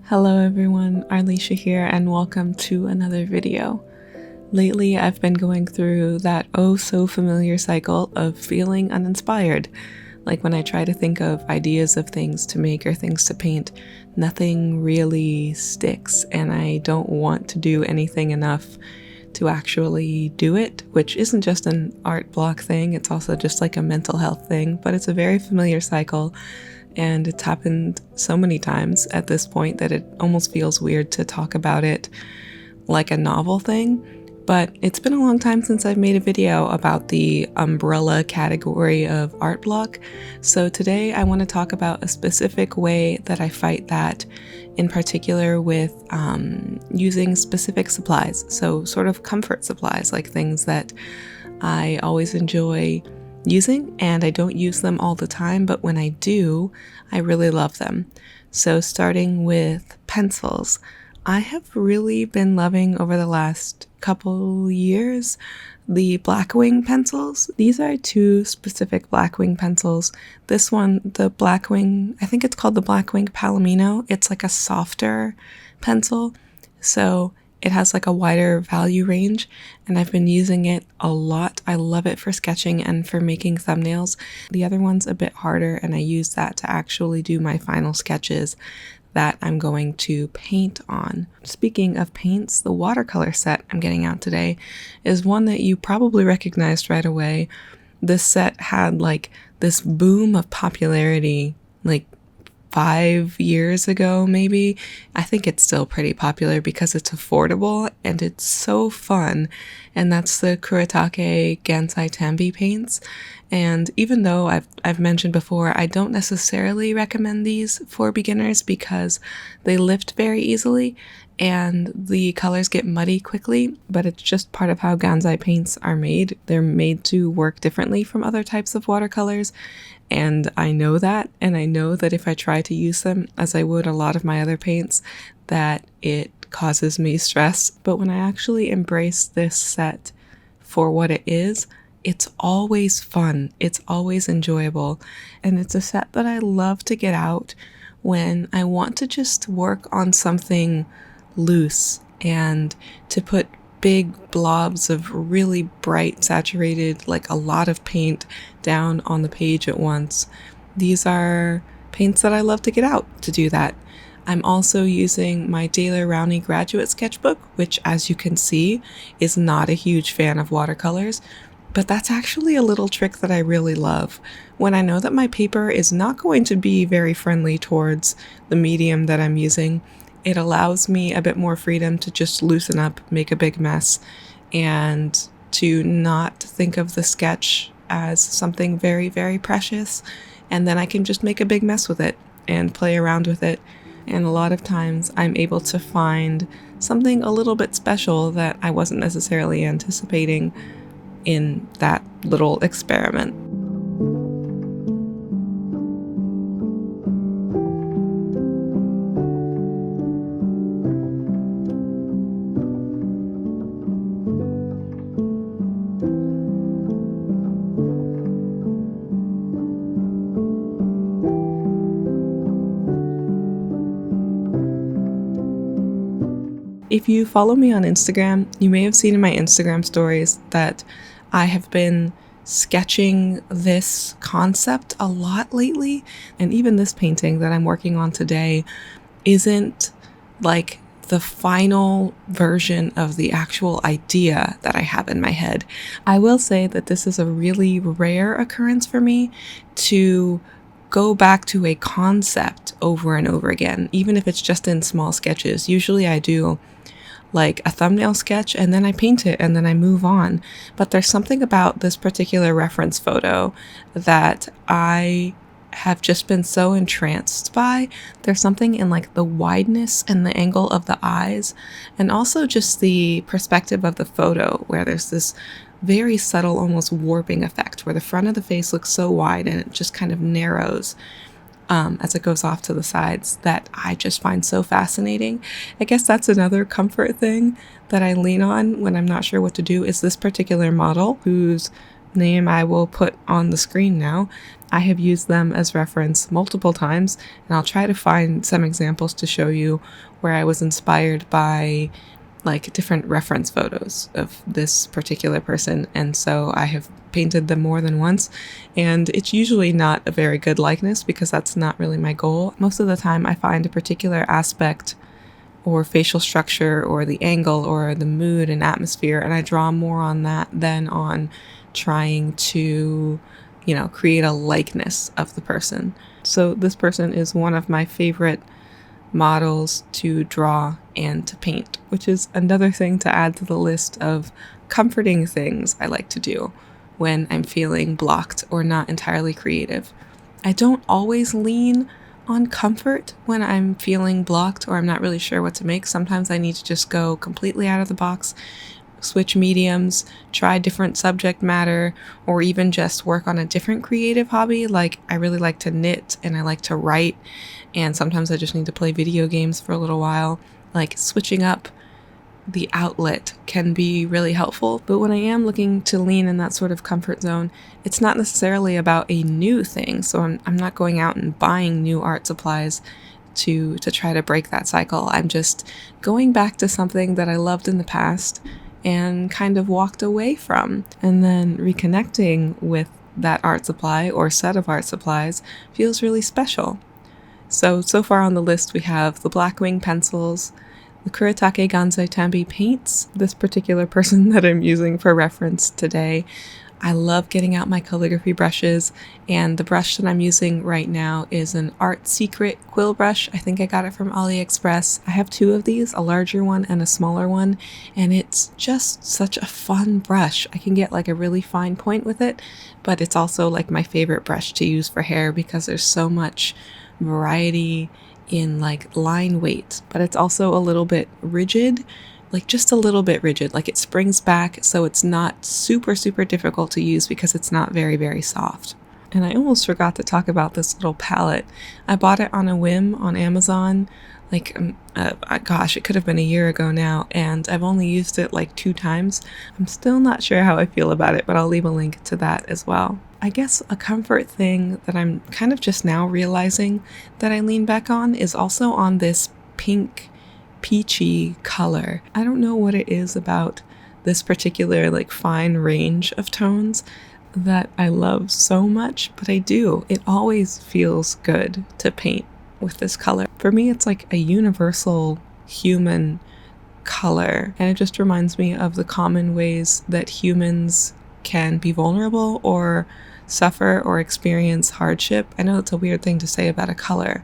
Hello everyone, Arlisha here and welcome to another video. Lately I've been going through that oh so familiar cycle of feeling uninspired. Like when I try to think of ideas of things to make or things to paint, nothing really sticks and I don't want to do anything enough to actually do it, which isn't just an art block thing, it's also just like a mental health thing, but it's a very familiar cycle. And it's happened so many times at this point that it almost feels weird to talk about it like a novel thing. But it's been a long time since I've made a video about the umbrella category of art block. So today I want to talk about a specific way that I fight that, in particular with using specific supplies. So sort of comfort supplies, like things that I always enjoy using, and I don't use them all the time, but when I do, I really love them. So starting with pencils, I have really been loving over the last couple years the Blackwing pencils. These are two specific Blackwing pencils. This one, the Blackwing, I think it's called the Blackwing Palomino. It's like a softer pencil, so it has like a wider value range, and I've been using it a lot. I love it for sketching and for making thumbnails. The other one's a bit harder, and I use that to actually do my final sketches that I'm going to paint on. Speaking of paints, the watercolor set I'm getting out today is one that you probably recognized right away. This set had like this boom of popularity like 5 years ago, maybe. I think it's still pretty popular because it's affordable and it's so fun. And that's the Kuretake Gansai Tambi paints. And even though I've mentioned before, I don't necessarily recommend these for beginners because they lift very easily and the colors get muddy quickly, but it's just part of how Gansai paints are made. They're made to work differently from other types of watercolors, and I know that, and I know that if I try to use them as I would a lot of my other paints, that it causes me stress. But when I actually embrace this set for what it is, it's always fun, it's always enjoyable, and it's a set that I love to get out when I want to just work on something loose and to put big blobs of really bright, saturated, like a lot of paint down on the page at once. These are paints that I love to get out to do that. I'm also using my Daler Rowney graduate sketchbook, which, as you can see, is not a huge fan of watercolors, but that's actually a little trick that I really love. When I know that my paper is not going to be very friendly towards the medium that I'm using, it allows me a bit more freedom to just loosen up, make a big mess, and to not think of the sketch as something very, very precious. And then I can just make a big mess with it and play around with it. And a lot of times I'm able to find something a little bit special that I wasn't necessarily anticipating in that little experiment. If you follow me on Instagram, you may have seen in my Instagram stories that I have been sketching this concept a lot lately, and even this painting that I'm working on today isn't like the final version of the actual idea that I have in my head. I will say that this is a really rare occurrence for me to go back to a concept over and over again, even if it's just in small sketches. Usually I do like a thumbnail sketch and then I paint it and then I move on. But there's something about this particular reference photo that I have just been so entranced by. There's something in like the wideness and the angle of the eyes, and also just the perspective of the photo where there's this very subtle, almost warping effect where the front of the face looks so wide and it just kind of narrows as it goes off to the sides, that I just find so fascinating. I guess that's another comfort thing that I lean on when I'm not sure what to do, is this particular model whose name I will put on the screen now. I have used them as reference multiple times, and I'll try to find some examples to show you where I was inspired by like different reference photos of this particular person, and so I have painted them more than once, and it's usually not a very good likeness because that's not really my goal. Most of the time I find a particular aspect or facial structure or the angle or the mood and atmosphere, and I draw more on that than on trying to, create a likeness of the person. So this person is one of my favorite models to draw and to paint, which is another thing to add to the list of comforting things I like to do when I'm feeling blocked or not entirely creative. I don't always lean on comfort when I'm feeling blocked or I'm not really sure what to make. Sometimes I need to just go completely out of the box, switch mediums, try different subject matter, or even just work on a different creative hobby. Like I really like to knit and I like to write, and sometimes I just need to play video games for a little while. Like switching up the outlet can be really helpful. But when I am looking to lean in that sort of comfort zone, it's not necessarily about a new thing. So I'm not going out and buying new art supplies to try to break that cycle. I'm just going back to something that I loved in the past and kind of walked away from, and then reconnecting with that art supply or set of art supplies feels really special. So far on the list we have the Blackwing pencils, the Kuretake Gansai Tambi paints, this particular person that I'm using for reference today. I love getting out my calligraphy brushes, and the brush that I'm using right now is an Art Secret Quill Brush. I think I got it from AliExpress. I have two of these, a larger one and a smaller one, and it's just such a fun brush. I can get like a really fine point with it, but it's also like my favorite brush to use for hair because there's so much variety in like line weight, but it's also a little bit rigid, like just a little bit rigid, like it springs back, so it's not super difficult to use because it's not very soft. And I almost forgot to talk about this little palette. I bought it on a whim on Amazon, like gosh, it could have been a year ago now, and I've only used it like 2 times. I'm still not sure how I feel about it, but I'll leave a link to that as well. I guess a comfort thing that I'm kind of just now realizing that I lean back on is also on this pink peachy color. I don't know what it is about this particular like fine range of tones that I love so much, but I do. It always feels good to paint with this color. For me, it's like a universal human color, and it just reminds me of the common ways that humans can be vulnerable or suffer or experience hardship. I know it's a weird thing to say about a color,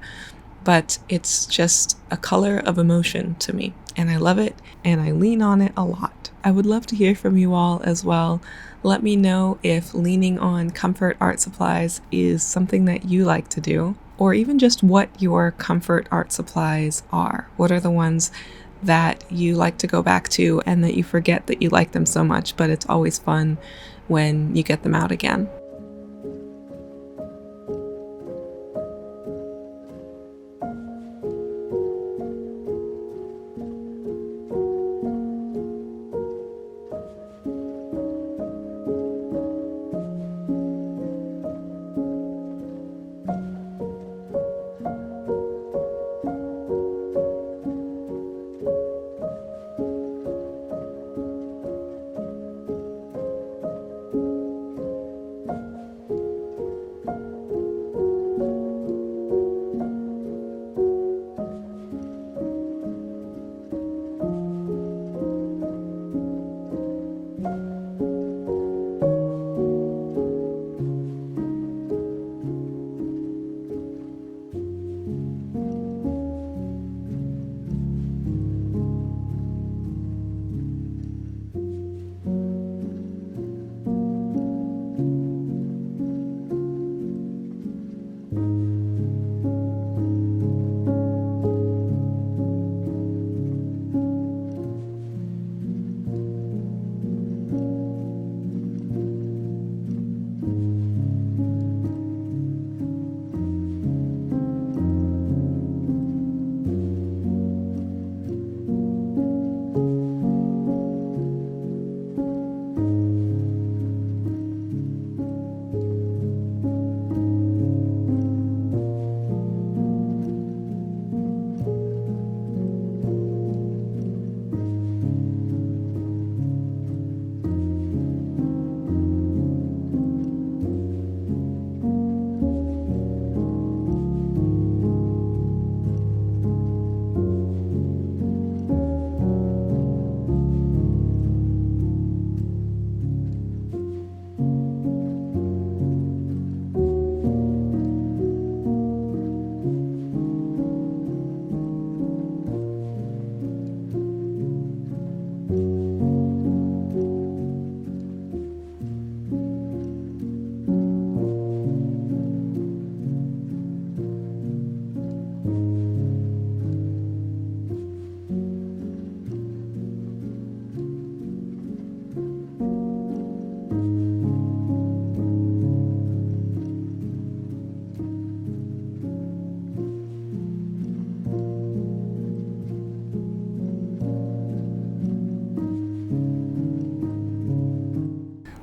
but it's just a color of emotion to me, and I love it, and I lean on it a lot. I would love to hear from you all as well. Let me know if leaning on comfort art supplies is something that you like to do, or even just what your comfort art supplies are. What are the ones that you like to go back to and that you forget that you like them so much, but it's always fun when you get them out again.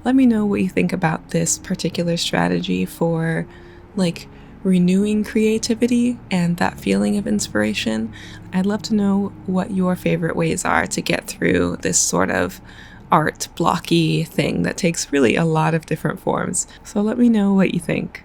Let me know what you think about this particular strategy for like renewing creativity and that feeling of inspiration. I'd love to know what your favorite ways are to get through this sort of art blocky thing that takes really a lot of different forms. So let me know what you think.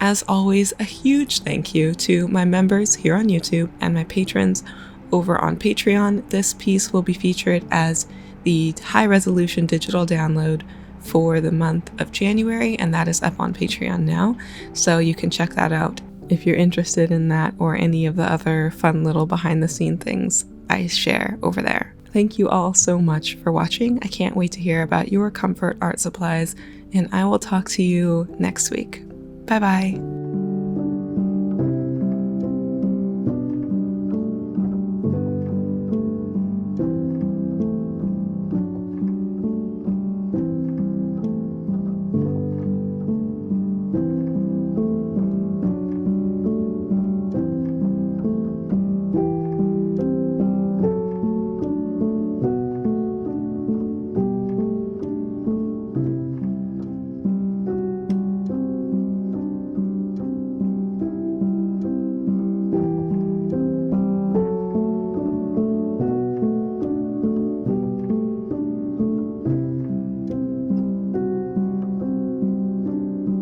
As always, a huge thank you to my members here on YouTube and my patrons over on Patreon. This piece will be featured as the high-resolution digital download for the month of January, and that is up on Patreon now, so you can check that out if you're interested in that or any of the other fun little behind-the-scene things I share over there. Thank you all so much for watching. I can't wait to hear about your comfort art supplies, and I will talk to you next week. Bye bye.